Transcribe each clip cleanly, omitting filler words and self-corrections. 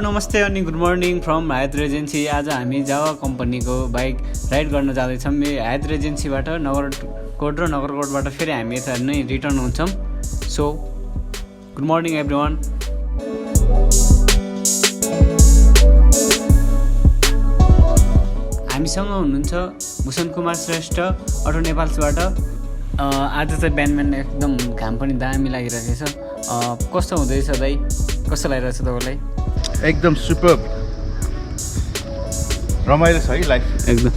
नमस्ते अनि good morning from Hyatt agency. आज हामी जावा कम्पनीको बाइक राइड गर्न जाँदैछौँ। हायत एजेन्सीबाट नगरकोट र नगरकोटबाट फेरि हामी यता नै रिटर्न हुन्छौँ। So good morning everyone. हामीसँग हुनुहुन्छ भूषण कुमार श्रेष्ठ अटो नेपाल्सबाट। आज चाहिँ बिहान एकदम घाम पनि दामी लागिरहेको छ। कस्तो हुँदैछ दाइ? कस्तो लागिरहेको छ तपाईँलाई? एकदम सुपर रमाइलो छ है लाइफ एकदम।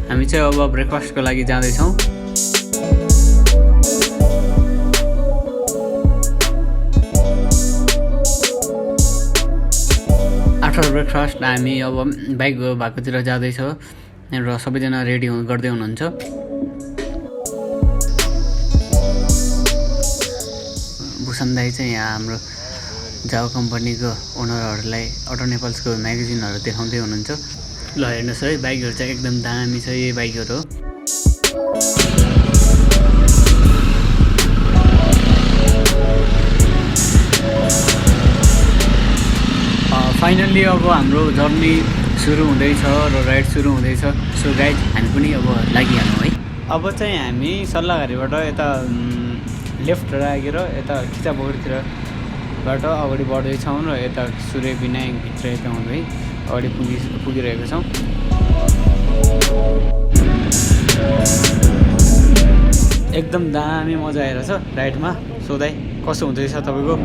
हामी चाहिँ अब ब्रेकफास्टको लागि जाँदैछौँ। आफ्टर ब्रेकफास्ट हामी अब बाइक भएकोतिर जाँदैछौँ र सबैजना रेडी गर्दै हुनुहुन्छ। भूषण दाई चाहिँ यहाँ हाम्रो जावा कम्पनीको ओनरहरूलाई अटो नेपाल्सको म्यागजिनहरू देखाउँदै हुनुहुन्छ। ल हेर्नुहोस् है, बाइकहरू चाहिँ एकदम दामी छ। यही बाइकहरू हो। फाइनल्ली अब हाम्रो जर्नी सुरु हुँदैछ र राइड सुरु हुँदैछ। सो गाइज हामी पनि अब लागिहालौँ है। अब चाहिँ हामी सल्लाहघारीबाट यता लेफ्ट राखेर यता खिचापोखरीतिरबाट अगाडि बढ्दैछौँ र यता सूर्य विनायकभित्र यता हुँदै अगाडि पुगिरहेको छौँ। एकदम दामी मजा आइरहेछ राइडमा। सो दाइ कस्तो हुँदैछ तपाईँको?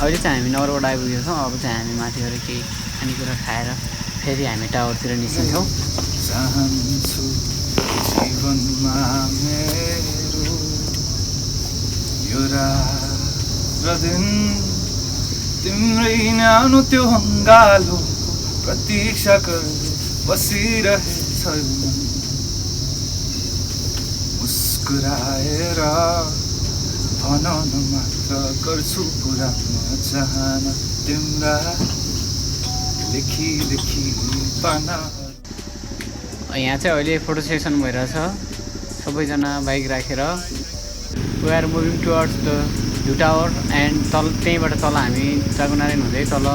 अहिले चाहिँ हामी नगरबाट आइपुगेको छौँ। अब चाहिँ हामी माथि गएर केही खानेकुरा खाएर फेरि हामी टावरतिर निस्किन्छौँ। चाहन्छु जीवनमा मेरो यो रात र दिन तिम्रै न्यानो त्यो हङ्गालो प्रतीक्षा गर्दै बसिरहेछ। मुस्कुराएर भनन मात्र गर्छु पुरानो चाहना तिम्रा लेखी पाना। यहाँ चाहिँ अहिले फोटो सेसन भइरहेछ। सबैजना बाइक राखेर we are moving towards the view tower and त्यहीँबाट तल हामी चाकुनारायण हुँदै तल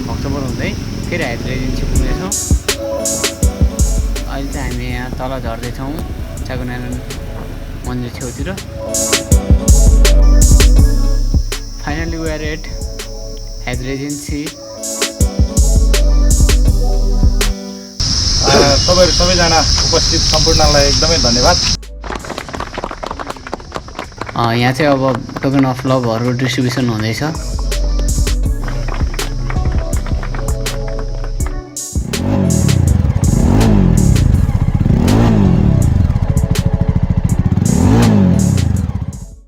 भक्तपुर हुँदै फेरि हायत एजेन्सी पुग्नेछौँ। अहिले चाहिँ हामी यहाँ तल झर्दैछौँ चाकुनारायण मन्दिर छेउतिर। Finally we are at Hyatt Regency. तपाईँहरू सबैजना उपस्थित सम्पूर्णलाई एकदमै धन्यवाद। यहाँ चाहिँ अब टोकन अफ लभहरू डिस्ट्रिब्युसन हुँदैछ।